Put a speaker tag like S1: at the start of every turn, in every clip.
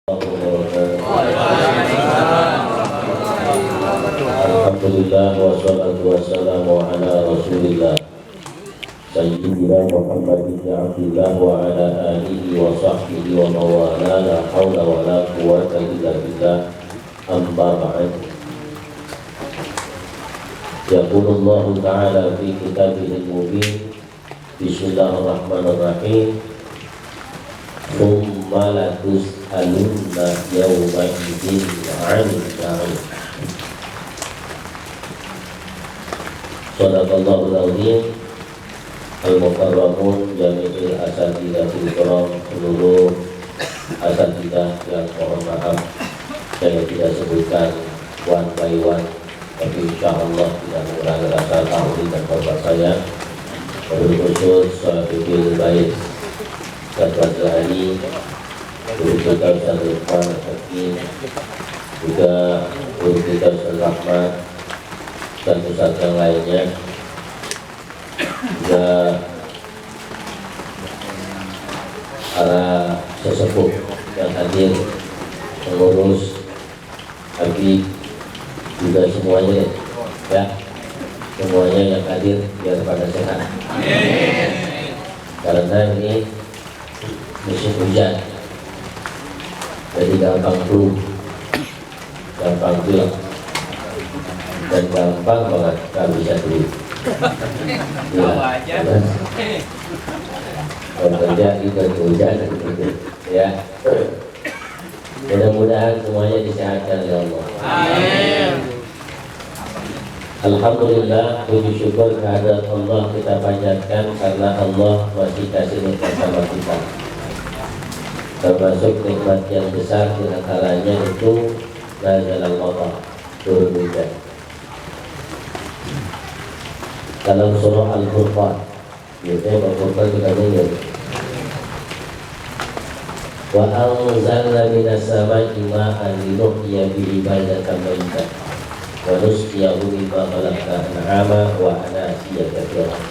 S1: Alhamdulillah wassalatu wassalamu ala rasulillah Sayyidina Muhammad bin Abdillah wa ala alihi wa sahbihi wa mawala la hawla wa la quwwata illa billah amma ba'd. Yaqulullahu ta'ala fi kitabihil mubin. Bismillahirrahmanirrahim. Tsumma latus'alunna yawma idzin 'anil na'im. Sadaqallahul azim. Al-Mukarramun Jami'il Asatidatil Kiram, seluruh asatidah yang mohon maaf saya tidak sebutkan one by one, tapi insyaallah tidak mengurangi rasa tahmid dan hormat saya. Wabil khusus Sahabibil Bait Ustaz Jahani, guru kita Ustaz Irfan Hakim, juga guru kita Ustaz Rahmat dan Ustaz yang lainnya, juga para sesepuh yang hadir, pengurus, habib, juga semuanya ya, semuanya yang hadir biar pada sehat. Karena ini musim hujan, jadi gampang flu, gampang pilek, dan gampang banget gak bisa duit. Ya, kalau terjadi hujan ya, mudah-mudahan semuanya disehatkan oleh Allah. Amin. Alhamdulillah, puji syukur kehadirat Allah kita panjatkan karena Allah masih kasih nikmat sama kita. Termasuk nikmat yang besar diantaranya itu nazalal matar, turun hujan. Dalam surah Al-Furqan, biasanya Al-Furqan kita dengar, wa anzalna minas samai ma'an linuhyiya bihi baldatan mayytan wa nusqiyahu mimma khalaqna an'ama wa anasiya katsiran.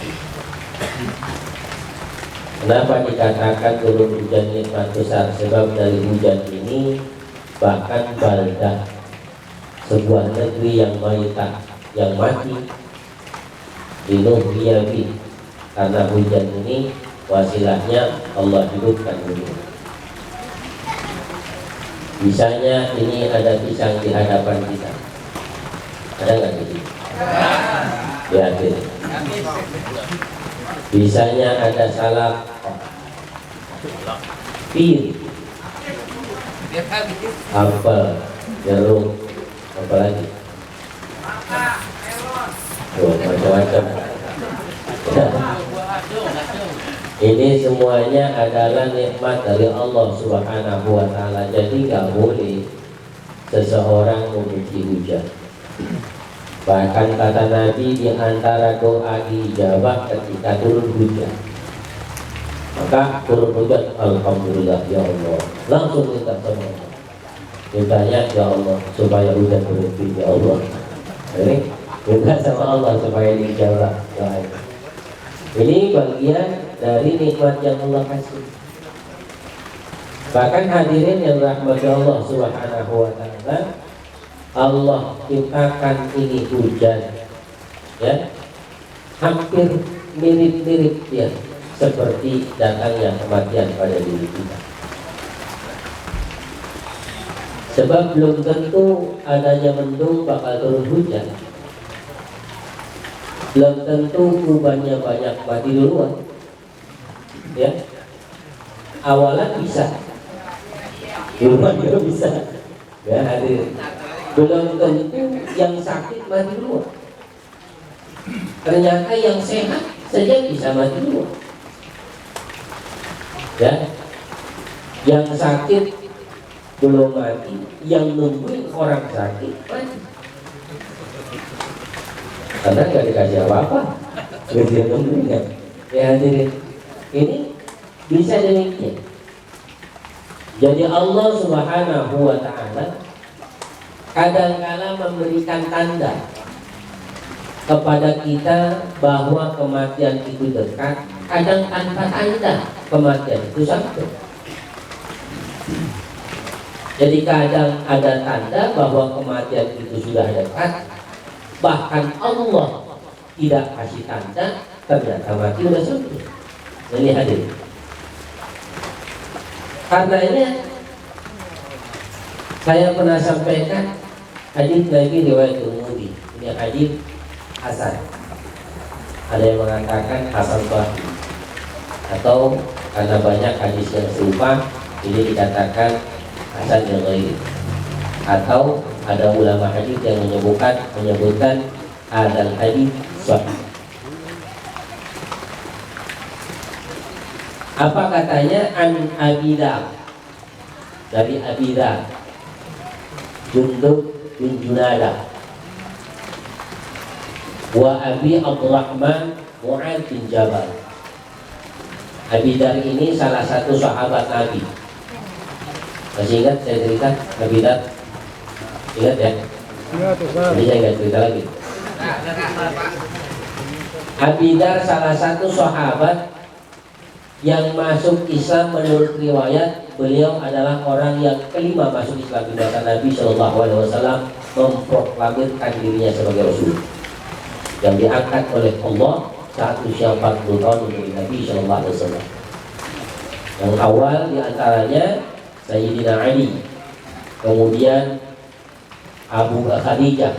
S1: Kenapa dikatakan turun hujan nikmat besar? Sebab dari hujan ini bahkan baldah, sebuah negeri yang mayitah, yang mati, dinuhyiyabi, karena hujan ini wasilahnya Allah hidupkan dunia. Misalnya ini ada pisang di hadapan kita, ada nggak di sini? Lihatin. Misalnya ada salak, pir, apel, jeruk, apa lagi? Tuh, macam-macam. Ini semuanya adalah nikmat dari Allah Subhanahu wa Ta'ala. Jadi gak boleh seseorang memuji hujan. Bahkan kata Nabi, di antara doa dijawab ketika turun hujan. Maka turun hujan, alhamdulillah ya Allah, langsung minta sama Allah. Mintanya ya Allah supaya hujan berhenti ya Allah. Jadi minta sama Allah supaya dijawab. Ini bagian dari nikmat yang Allah kasih. Bahkan hadirin yang rahmati Allah Subhanahu wa Ta'ala, Allah ciptakan ini hujan ya, hampir mirip-mirip ya, seperti datangnya kematian pada diri kita. Sebab belum tentu adanya mendung bakal turun hujan. Belum tentu kubannya banyak mati duluan ya. Awalan bisa, duluan juga bisa ya hadir. Belum tentu yang sakit mati duluan, ternyata yang sehat saja bisa mati duluan ya. Yang sakit belum mati, yang nungguin orang sakit mati karena nggak dikasih apa-apa, dia nungguin kan ya hadirin. Ini bisa demikian. Jadi Allah Subhanahu wa Ta'ala kadang-kala memberikan tanda kepada kita bahwa kematian itu dekat, kadang tanpa tanda kematian itu sampai. Jadi kadang ada tanda bahwa kematian itu sudah dekat, bahkan Allah tidak kasih tanda, ternyata mati sudah sampai. Ini hadir. Karenanya saya pernah sampaikan hadis Nabi riwayat Tirmidzi. Ini hadis hasan. Ada yang mengatakan hasan sahih, atau karena banyak hadis yang serupa ini dikatakan hasan yang lain. Atau ada ulama hadis yang menyebutkan hadal hadis sahih. Apa katanya? An Abida, dari Abida Jundub bin Junada wa Abi Abdurrahman Mu'ad bin Jabal. Abidar ini salah satu sahabat Nabi. Masih ingat saya cerita Abidar? Ingat ya? Jadi saya nggak cerita lagi. Abidar salah satu sahabat yang masuk Islam. Menurut riwayat, beliau adalah orang yang kelima masuk Islam di masa Nabi Shallallahu Alaihi Wasallam, memproklamirkan dirinya sebagai Rasul yang diangkat oleh Allah saat usia 40 tahun menjadi Nabi Shallallahu Alaihi Wasallam. Yang awal diantaranya Sayyidina Ali, kemudian Abu Khadijah,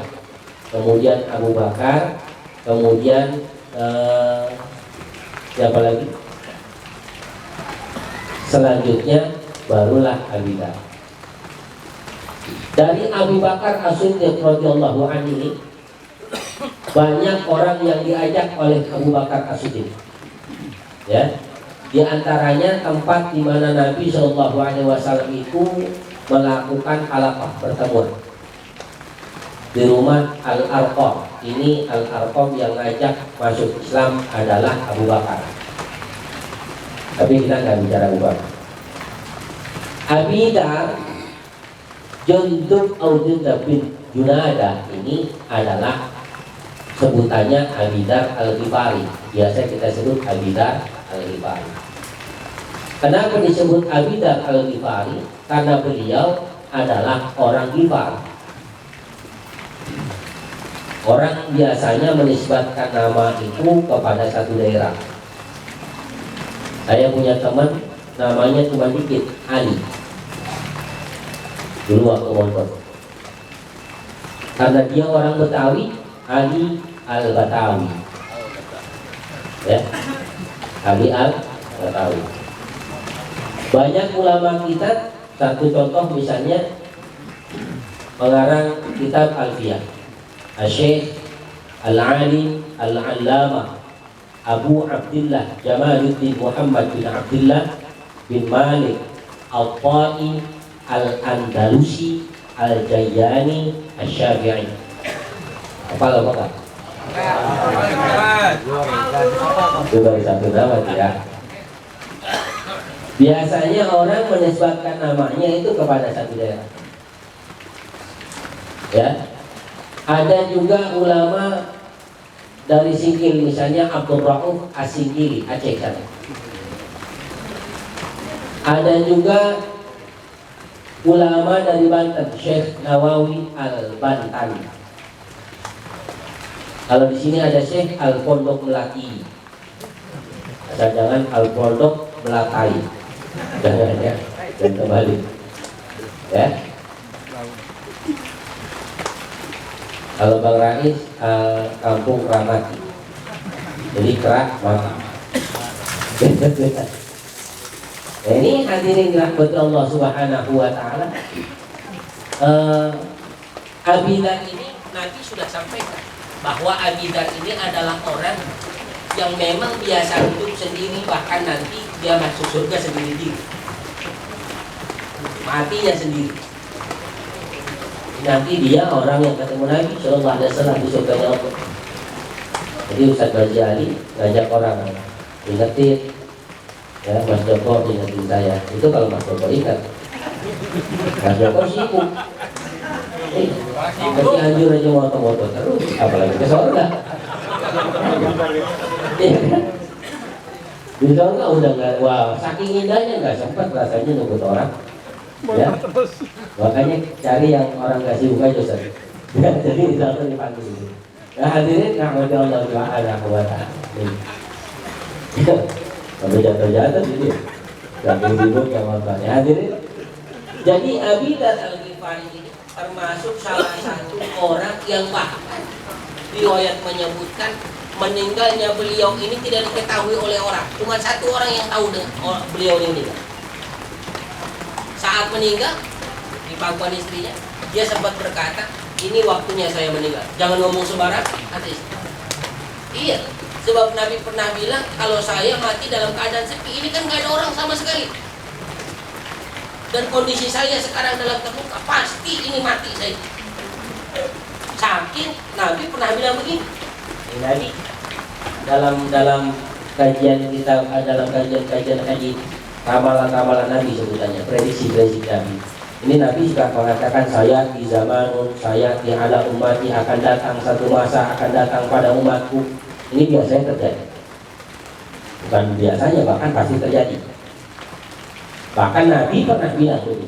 S1: kemudian Abu Bakar, kemudian siapa lagi? Selanjutnya barulah Abida. Dari Abu Bakar As-Siddiq radhiyallahu anhu ini banyak orang yang diajak oleh Abu Bakar As-Siddiq. Ya, di antaranya tempat di mana Nabi Shallallahu Alaihi Wasallam itu melakukan halaqah pertemuan di rumah Al-Arqam. Ini Al-Arqam yang ngajak masuk Islam adalah Abu Bakar. Tapi kita nggak bicara Abu Bakar. Abidar Jundub bin Junada ini adalah sebutannya Abidar Al-Ghifari. Biasa kita sebut Abidar Al-Ghifari. Kenapa disebut Abidar Al-Ghifari? Karena beliau adalah orang Ghifar. Orang biasanya menisbatkan nama itu kepada satu daerah. Saya punya teman namanya cuma dikit, Ali. Dulu waktu mondok. Karena dia orang Betawi, Ali Al-Batawi. Ya, Ali Al-Batawi. Banyak ulama kita, satu contoh misalnya pengarang kitab Alfiyah, Syekh Al-Alim Al-Allamah Abu Abdullah Jamaluddin Muhammad bin Abdullah bin Malik Al-Ta'i Al-Andalusi Al-Jayyani Al-Syafi'i. Apa Pak? Itu baru satu nama tidak. Biasanya orang menisbatkan namanya itu kepada satu daerah. Ya, ada juga ulama dari Singkil, misalnya Abdul Rauf As-Singkili, Aceh sana. Ada juga ulama dari Banten, Syekh Nawawi Al-Bantani. Kalau di sini ada Syekh Al-Pondok Melati. Asal jangan Al-Pondok Melatai. Jangan ya, dan kembali. Ya. Kalau Bang Rais kampung Ramati, jadi kerak mati. Nah, ini hadirin dirahmati Allah Subhanahu Wa Taala. Abidar ini Nabi sudah sampaikan bahwa Abidar ini adalah orang yang memang biasa hidup sendiri, bahkan nanti dia masuk surga sendiri, matinya sendiri. Nanti dia orang yang ketemu Nabi Shallallahu Alaihi Wasallam di surganya Allah. Jadi Ustaz Baji Ali ngajak orang, ingetin, ya Mas Joko ingetin saya. Itu kalau Mas Joko ingat, Mas Joko sibuk. Masih anjur aja moto-moto terus, apalagi ke surga. Di surga udah nggak, wah saking indahnya nggak sempat rasanya nunggu orang. Ya, makanya cari yang orang kasih buka itu Ustaz. Ya, jadi tidak dipanggil itu. Nah hadirin rahmati Allah Subhanahu wa ta'ala. Kalau jatuh-jatuh jadi gak ribut yang motor. Ya hadirin. Jadi Abi Dzar Al-Ghifari ini termasuk salah satu orang yang bahkan riwayat menyebutkan meninggalnya beliau ini tidak diketahui oleh orang. Cuma satu orang yang tahu dengan beliau ini meninggal. Saat meninggal di pangkuan istrinya, dia sempat berkata, ini waktunya saya meninggal. Jangan ngomong sembarang, kata istri. Iya, sebab Nabi pernah bilang kalau saya mati dalam keadaan sepi, ini kan gak ada orang sama sekali. Dan kondisi saya sekarang dalam terluka, pasti ini mati saya. Saking Nabi pernah bilang begini. Ini Nabi dalam kajian kita, dalam kajian haji, ramalan-ramalan Nabi sebutannya, prediksi-prediksi Nabi. Ini Nabi sudah mengatakan saya di zamanun, saya di ala umati akan datang satu masa akan datang pada umatku. Ini biasanya terjadi. Bukan biasanya, bahkan pasti terjadi. Bahkan Nabi pernah bilang dulu,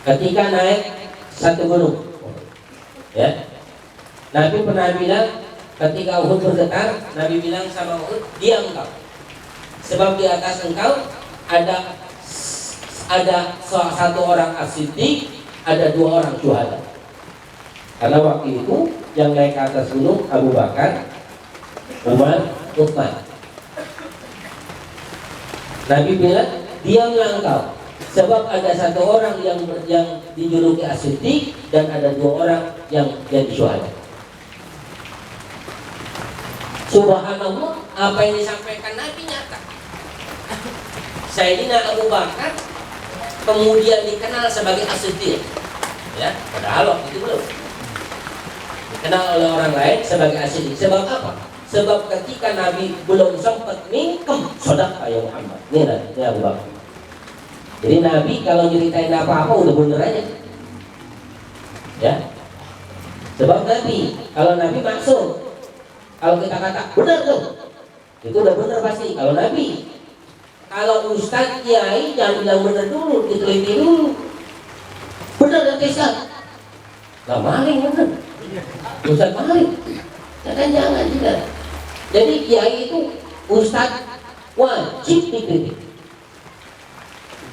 S1: ketika naik satu gunung, ya, Nabi pernah bilang ketika Uhud bergetar, Nabi bilang sama Uhud, diam engkau, sebab di atas engkau ada satu orang as-siddiq, ada dua orang syuhada. Karena waktu itu yang naik ke atas gunung Abu Bakar, Umar, Utsman. Nabi bilang, diamlah engkau, sebab ada satu orang yang dijuluki as-siddiq dan ada dua orang yang jadi syuhada. Subhanallah, apa yang disampaikan Nabi nyata. Sayyidina Abu Bakar kemudian dikenal sebagai as-siddiq, ya, padahal waktu itu belum dikenal oleh orang lain sebagai as-siddiq. Sebab apa? Sebab ketika Nabi belum sempat mingkem, sodaq ya Muhammad. Ini Abu Bakar. Jadi Nabi kalau ceritain apa-apa udah bener aja, ya. Sebab Nabi, kalau Nabi maksud, kalau kita kata benar tuh, itu udah bener pasti. Kalau Nabi, kalau ustaz kiai jangan bilang benar dulu, diteliti dulu. Benar dan Ustaz? Lah maling benar. Ustaz maling. Jangan tidak. Jadi kiai itu ustaz wajib dikritik.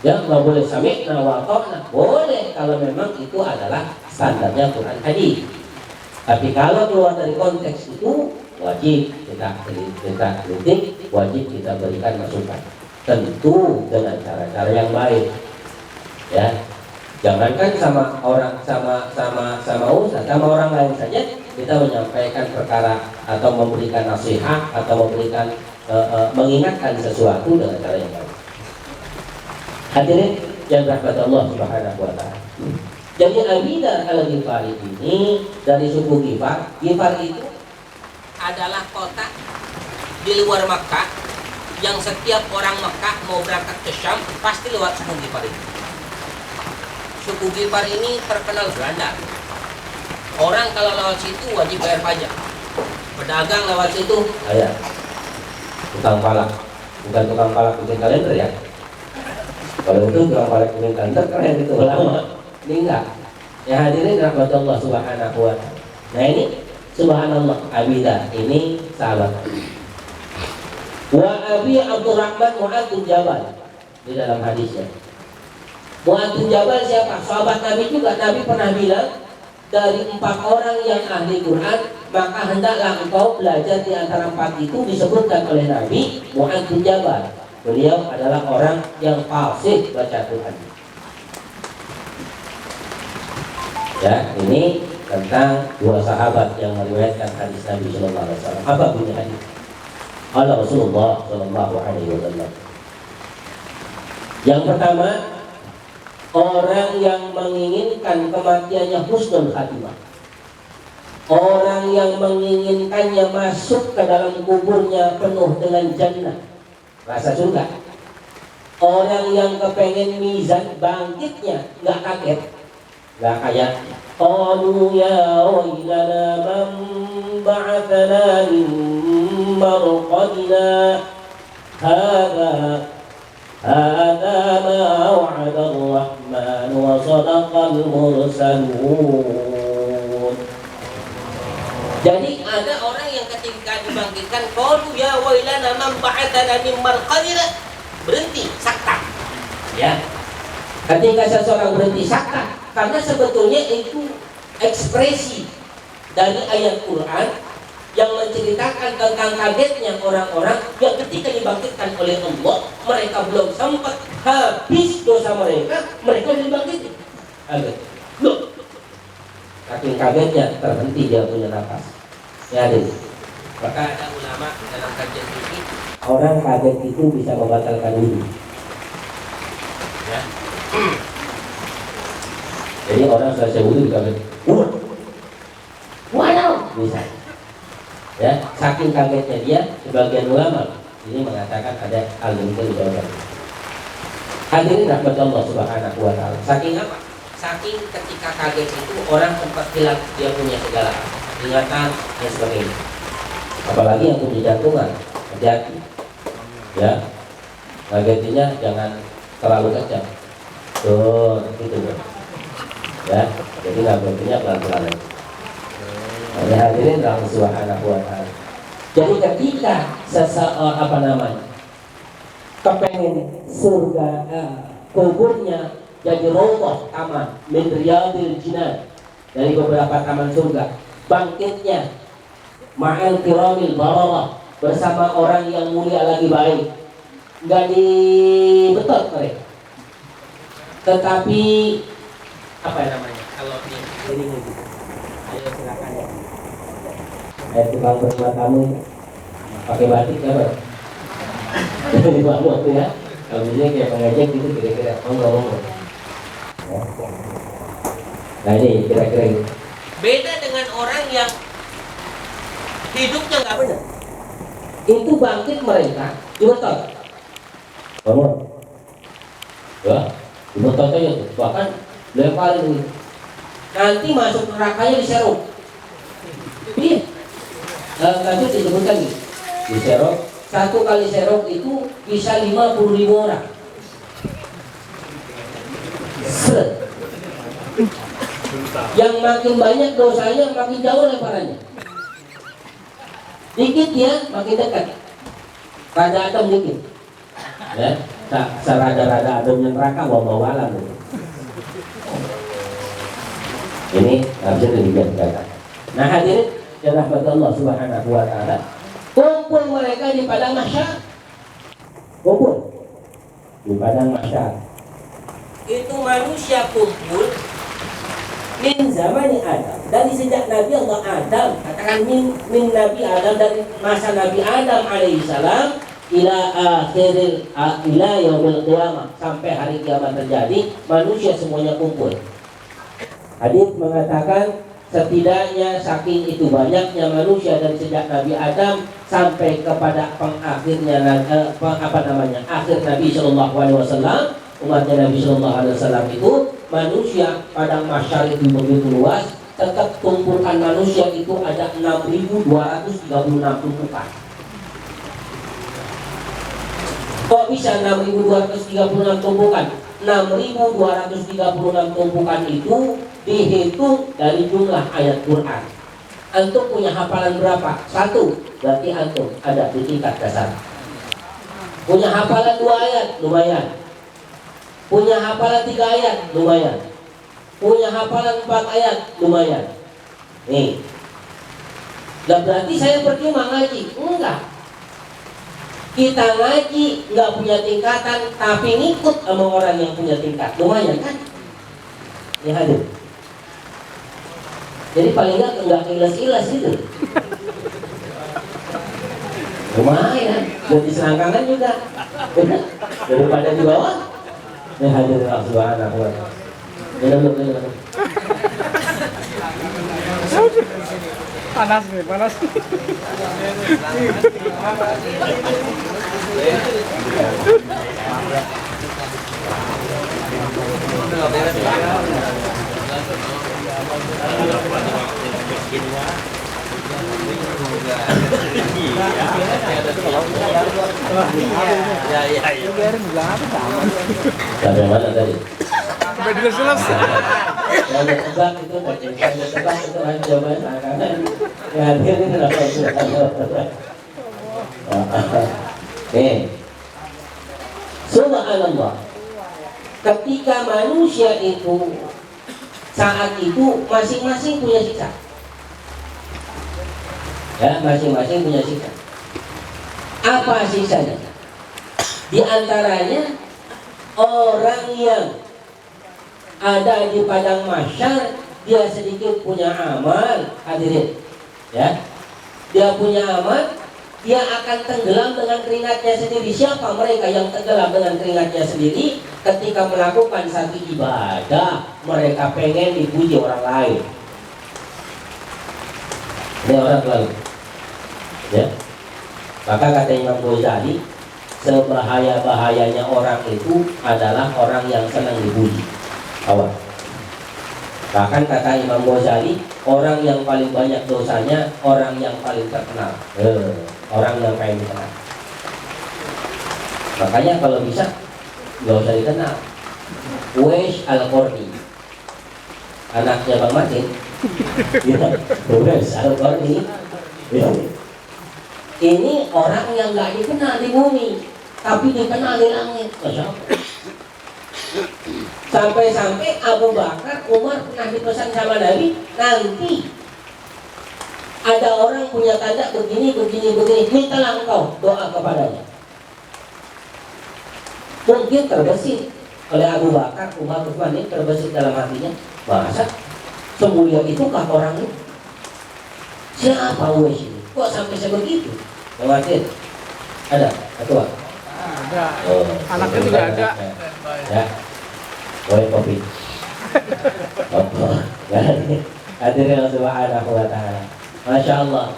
S1: Ya nggak boleh sami'na wa ata'na. Boleh kalau memang itu adalah standarnya Quran hadis. Tapi kalau keluar dari konteks itu wajib kita kritik, wajib kita berikan masukan. Tentu dengan cara-cara yang baik, ya. Jangankan sama orang sama ustaz, sama orang lain saja kita menyampaikan perkara atau memberikan nasihat atau memberikan mengingatkan sesuatu dengan cara yang baik. Hadirin yang rahmat Allah Subhanahu wa ta'ala. Jadi Abi Dzar Al-Ghifari ini dari suku Ghifar. Ghifar itu adalah kota di luar Makkah yang setiap orang Mekah mau berangkat ke Syam pasti lewat suku Ghifar ini. Suku Ghifar ini terkenal Belanda. Orang kalau lewat situ wajib bayar pajak. Pedagang lewat situ, ayah, tukang palak, bukan tukang palak bikin kalender ya. Kalau itu tukang palak bikin kalender keren itu lama. Ini enggak. Ya hadirin rahmatullah subhanahu wa ta'ala. Nah ini subhanallah Abi Dzar ini sahabat. Wa Abi Abdurrahman Mu'adz bin Jabal di dalam hadisnya. Mu'adz bin Jabal siapa? Sahabat Nabi juga. Nabi pernah bilang dari 4 orang yang ahli Quran, maka hendaklah engkau belajar di antara 4 itu. Disebutkan oleh Nabi Mu'adz bin Jabal. Beliau adalah orang yang fasih baca Quran. Ya, ini tentang 2 sahabat yang meriwayatkan hadis Nabi sallallahu alaihi wasallam. Apa bunyi hadis? Qala Rasulullah sallallahu alaihi wasallam. Yang pertama, orang yang menginginkan kematiannya husnul khatimah. Orang yang menginginkannya masuk ke dalam kuburnya penuh dengan jannah, rasa surga. Orang yang kepengen mizan bangkitnya nggak kaget, nggak kayak qalu ya wailana man ba'athana min marqadina hadza Hadza ma wa'ada ar-rahman wa sadaqal mursalun. Jadi ada orang yang ketika dibangkitkan qalu ya wailana man ba'atsana min marqadina, berhenti sakta. Ya. Ketika seseorang berhenti sakta, karena sebetulnya itu ekspresi dari ayat Quran yang menceritakan tentang kagetnya orang-orang yang ketika dibangkitkan oleh Allah, mereka belum sempat habis dosa mereka, mereka dibangkitkan. Kaget. Loh. Saking kagetnya terhenti dia punya nafas. Ya, Adil. Maka ada ulama dalam kajian ini, orang kaget itu bisa membatalkan wudhu. Ya. Jadi orang selesai wudhu kaget. Waduh, bisa. Ya, saking kagetnya dia, sebagian ulama ini mengatakan ada hal yang itu dijawaban. Hadirin rahmat Allah Subhanahu wa taala. Saking apa? Saking ketika kaget itu orang sempat hilang dia punya segala ingatan dan sebagainya. Apalagi yang punya jantungan, hati-hati. Ya, kagetnya jangan terlalu kencang. Tuh, gitu ya. Ya, jadi kagetnya pelan-pelan aja. Ada hadirin dalam Subhanahu wa taala. Jadi ketika seseorang kepengen surga, kuburnya jadi roboh taman min riyadil jinan, dari beberapa taman surga, bangkitnya ma'al kiramil bararah, bersama orang yang mulia lagi baik, nggak dibetot mereka, tetapi apa namanya kalau ini ayo silakan ya. Tukang berbuat tamu pakai batik ya, Pak. Jadi waktu ya. Kalau misalnya kayak pengajak gitu kira-kira ngomong. Nah ini kira-kira gitu. Beda dengan orang yang hidupnya nggak benar. Itu bangkit mereka dibetot. Bangun. Ya, dibetot aja tuh. Bahkan lemparin gitu. Nanti masuk nerakanya diserok. Iya. Lanjut disebutkan gitu. Diserok, satu kali serok itu bisa 50.000 orang. Seret. Yang makin banyak dosanya makin jauh lemparannya. Dikit ya makin dekat. Rada adem dikit. Ya, tak serada-rada ademnya neraka bawa alam gitu. Ini harusnya dilihat. Nah hadirin ya rahmat Allah Subhanahu wa taala, kumpul mereka di padang mahsyar. Kumpul di padang mahsyar. Itu manusia kumpul min zamani Adam, dari sejak Nabi Allah Adam, katakan min Nabi Adam, dari masa Nabi Adam alaihissalam ila yaumil qiyamah, sampai hari kiamat terjadi, manusia semuanya kumpul. Hadits mengatakan setidaknya saking itu banyaknya manusia dari sejak Nabi Adam sampai kepada pengakhirnya akhir Nabi Shallallahu Alaihi Wasallam, umatnya Nabi Shallallahu Alaihi Wasallam itu, manusia padang mahsyar itu begitu luas, tetap tumpukan manusia itu ada 6.236 tumpukan. Kok bisa 6.236 tumpukan? 6.236 tumpukan itu dihitung dari jumlah ayat Quran. Antum punya hafalan berapa? 1, berarti antum ada di tingkat dasar. Punya hafalan 2 ayat, lumayan. Punya hafalan 3 ayat, lumayan. Punya hafalan 4 ayat, lumayan. Nih. Dan berarti saya percuma ngaji? Enggak. Kita ngaji nggak punya tingkatan, tapi ngikut sama orang yang punya tingkat, lumayan kan? Ya hadir. Jadi paling nggak ilas-ilas gitu. Lumayan, jadi selangkangan juga. Daripada di bawah. Ya hadir Subhanahu wa ta'ala.
S2: Panas nih, panas. Biarin bilang apa sama.
S1: Sampai mana tadi?
S2: Udah selesai.
S1: Kalau tebak itu kalau tebak itu kan jawaban karena hadir ini kenapa Nih, subhanallah. Ketika manusia itu saat itu masing-masing punya siksa. Ya, masing-masing punya siksa. Apa siksanya? Di antaranya orang yang ada di padang mahsyar, dia sedikit punya amal, hadirin. Ya. Dia punya amal, dia akan tenggelam dengan keringatnya sendiri. Siapa mereka yang tenggelam dengan keringatnya sendiri? Ketika melakukan satu ibadah, mereka pengen dipuji orang lain. Ini orang lain. Ya. Maka kata Imam Ghazali, sebahaya-bahayanya orang itu adalah orang yang senang dipuji. Awas. Bahkan kata Imam Ghazali, orang yang paling banyak dosanya orang yang paling terkenal. Orang yang paling dikenal. Makanya kalau bisa nggak usah dikenal. Uwais Al-Qarni, anaknya Bang Martin. Ya, Uwais Al-Qarni. Ya. Ini orang yang nggak dikenal di bumi, tapi dikenal di langit. Sampai-sampai Abu Bakar, Umar pernah dipesan sama Nabi, nanti ada orang punya tanda begini, mintalah engkau doa kepadanya. Mungkin terbesit oleh Abu Bakar, Umar, Utsman, ini terbesit dalam hatinya, masa semulia itukah orang itu? Siapa Uwais ini? Kok sampai sebegitu? Khawatir? Ada? Ketua?
S2: Ada.
S1: Oh,
S2: Anaknya juga ada.
S1: Ya. Boleh kopi. Hadirin subhanahu wa ta'ala. Masya Allah.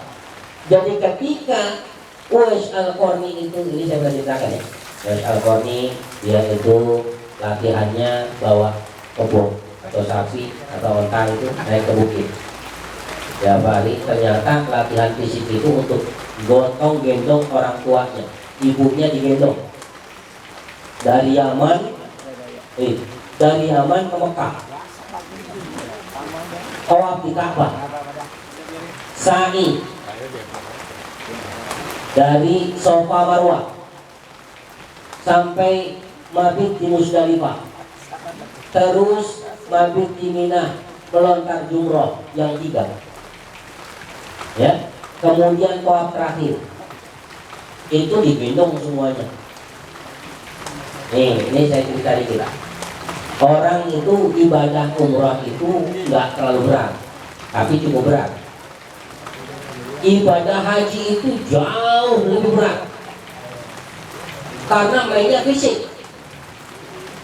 S1: Jadi ketika Uwais Al-Qarni itu, ini saya berceritakan ya. Uwais Al-Qarni, dia itu latihannya bawa kebo atau sapi atau onta itu naik ke bukit. Ya hari ternyata latihan fisik itu untuk gotong gendong orang tuanya, ibunya digendong dari Yaman, dari Yaman ke Mekah, tawaf di Ka'bah, sa'i dari Safa Marwah sampai mabit di Musdalifah, terus mabit di Mina, melontar jumroh yang 3. Ya, kemudian tawaf terakhir itu digendong semuanya. Ini saya cerita dikit. Orang itu ibadah umrah itu nggak terlalu berat, tapi cukup berat. Ibadah haji itu jauh lebih berat karena mainnya fisik.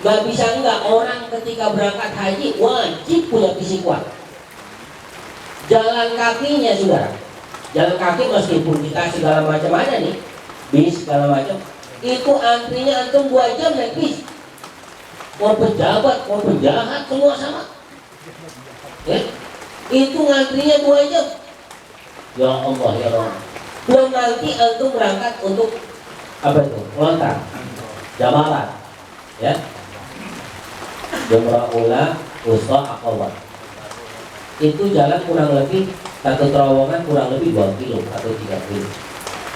S1: Gak bisa enggak orang ketika berangkat haji wajib punya fisik kuat. Jalan kakinya saudara, jalan kaki meskipun kita segala macam ada nih, bis segala macam, itu antrinya antum 2 jam naik bis. Mau pejabat, mau penjahat, semua sama. Ya, itu ngantrinya 2 jam. Ya Allah ya Allah. Belum nanti antum berangkat untuk apa itu? Lontar, jamalan, ya. Jumrah ula, wusta, aqabah. Itu jalan kurang lebih satu terowongan kurang lebih 2 kilo atau 3 kilo,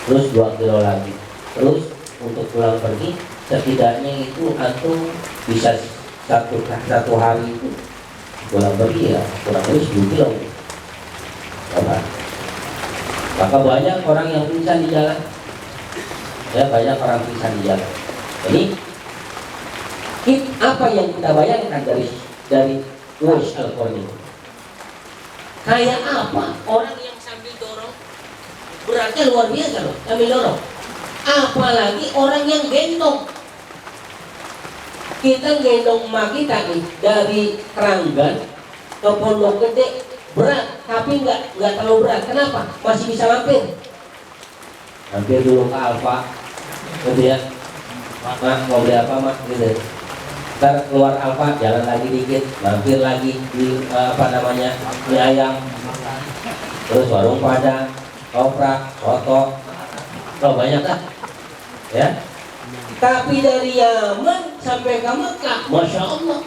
S1: terus 2 kilo lagi, terus untuk pulang pergi setidaknya itu antum bisa satu hari itu pulang pergi ya kurang lebih 10 kilo. Maka banyak orang yang pingsan di jalan, ya banyak orang pingsan di jalan. Jadi apa yang kita bayangkan dari Uwais Al-Qarni? Kayak apa orang yang sambil dorong, beratnya luar biasa loh, sambil dorong. Apalagi orang yang gendong. Kita gendong emak kita nih dari Keranggan ke Pondok Gede berat, tapi nggak terlalu berat. Kenapa? Masih bisa mampir. Mampir dulu ke Alfa, gitu ya. Mak mau beli apa mak? Gitu. Ntar keluar Alfa, jalan lagi dikit, mampir lagi di mie ayam, terus warung Padang, koprak, soto, banyak lah. Ya. Tapi dari Yaman sampai ke Mekah, masya Allah,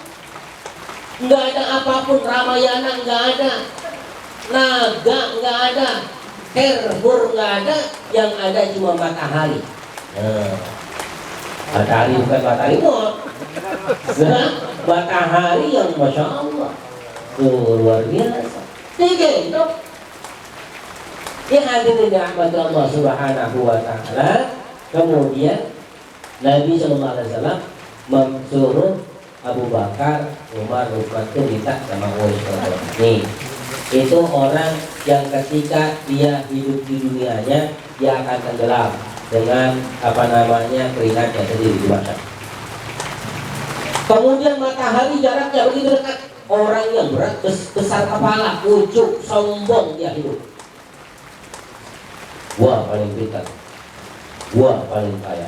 S1: nggak ada apapun, Ramayana nggak ada, naga nggak ada, herbur nggak ada, yang ada cuma matahari. Matahari bukan matahari mod, matahari yang masya Allah, luar biasa. Digendong. Ya hadirin rahmat Allah Subhanahu wa taala. Kemudian Nabi sallallahu alaihi wasallam mensuruh Abu Bakar, Umar, Utsman itu minta sama Uwais. Nih, itu orang yang ketika dia hidup di dunianya dia akan tenggelam dengan keringatnya sendiri dewasa. Kemudian matahari jaraknya begitu dekat, orang yang berat besar kepala, ujuk, sombong dia hidup. Gua paling pintar, gua paling kaya,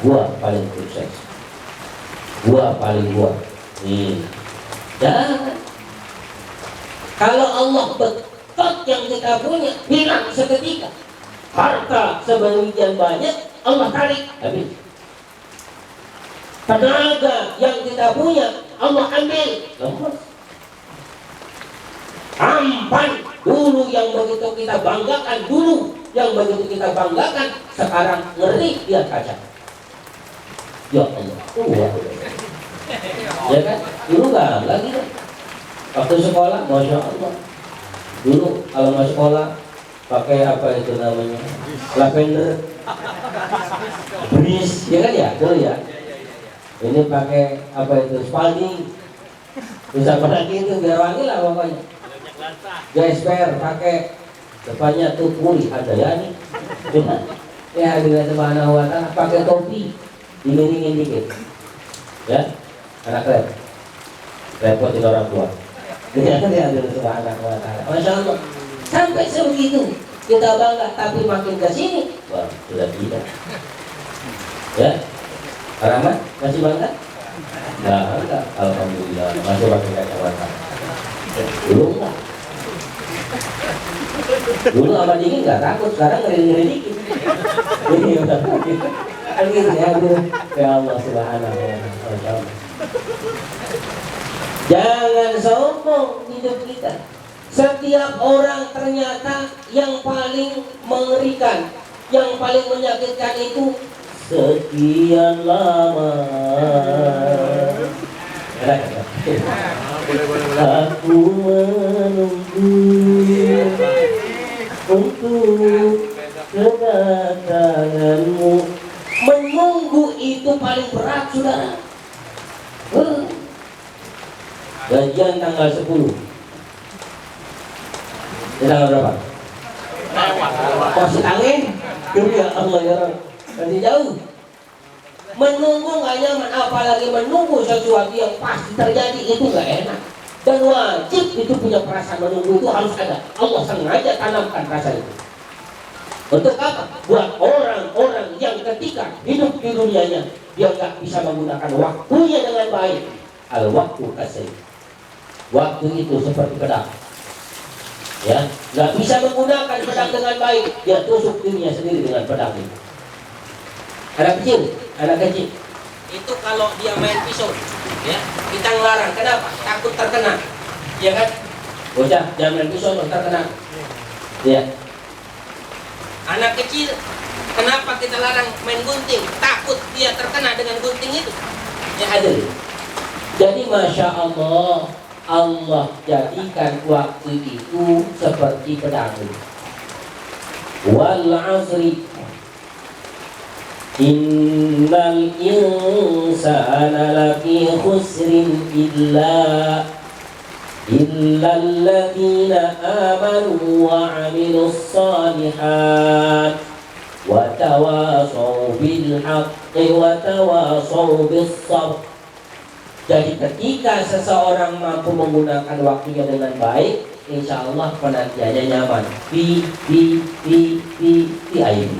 S1: gua paling sukses, gua paling gua. Jangan. Kalau Allah betot yang kita punya, hilang seketika. Harta sebagian banyak, Allah tarik habis. Tenaga yang kita punya, Allah ambil. Lepas. Ampan dulu yang begitu kita banggakan dulu. Yang begitu kita banggakan, sekarang ngeri dia kaca. Ya Allah, ya kan? Dulu bangga gitu. Waktu sekolah, masya Allah. Dulu kalau mau sekolah pakai apa itu namanya, lavender, bris, ya kan ya, dulu ya. Ini pakai apa itu, spalding, bisa pakai itu biar wangi lah pokoknya. Gesper pakai. Depannya tuh kulit ada ya nih. Ya hadirin subhanahu wa ta'ala, pakai topi dimiringin dikit. Ya, anak keren. Repotin orang tua. Ya hadirin subhanahu wa ta'ala. Masya Allah. Sampai sebegitu kita bangga, tapi makin ke sini, wah sudah tidak. Ya, Rahmat masih bangga? Enggak. Alhamdulillah masih pakai kacamata. Dulu enggak. Dulu sama dingin nggak takut, sekarang ngeri-ngeri dikit. Ini udah gitu. Akhirnya ya Allah Subhanahu wa ta'ala. Jangan sombong hidup kita. Setiap orang ternyata yang paling mengerikan, yang paling menyakitkan itu sekian lama. Aku menunggu untuk kedatanganmu. Menunggu itu paling berat, saudara. Gajian tanggal 10. Tanggal berapa? Kasih angin. Ya Allah ya Rabb. Masih jauh. Menunggu nggak nyaman, apalagi menunggu sesuatu yang pasti terjadi, itu nggak enak. Dan wajib itu punya perasaan menunggu, itu harus ada. Allah sengaja tanamkan rasa itu. Untuk apa? Buat orang-orang yang ketika hidup di dunianya dia nggak bisa menggunakan waktunya dengan baik. Al-waktu kasih. Waktu itu seperti pedang. Ya, nggak bisa menggunakan pedang dengan baik, dia tusuk dirinya sendiri dengan pedang itu. Anak kecil itu kalau dia main pisau, ya kita ngelarang. Kenapa? Takut terkena, ya kan? Bocah jangan main pisau, terkena. Ya. Anak kecil, kenapa kita larang main gunting? Takut dia terkena dengan gunting itu. Ya ada. Jadi masya Allah, Allah jadikan waktu itu seperti pedang. Wal asri innal insana lafi khusrin illa alladzina amanu wa 'amilus shalihat wa tawasaw bil haqqi wa tawasaw bis sabr. Jadi ketika seseorang mampu menggunakan waktunya dengan baik, insya Allah penantiannya nyaman. Di air.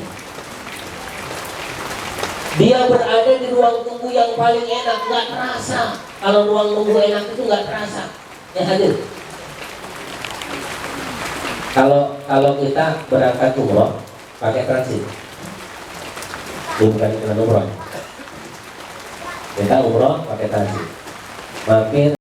S1: Dia berada di ruang tunggu yang paling enak, nggak terasa. Kalau ruang tunggu enak itu nggak terasa. Ya hadir. Kalau kita berangkat umroh pakai transit, bukan dengan umroh. Kita umroh pakai haji. Mampir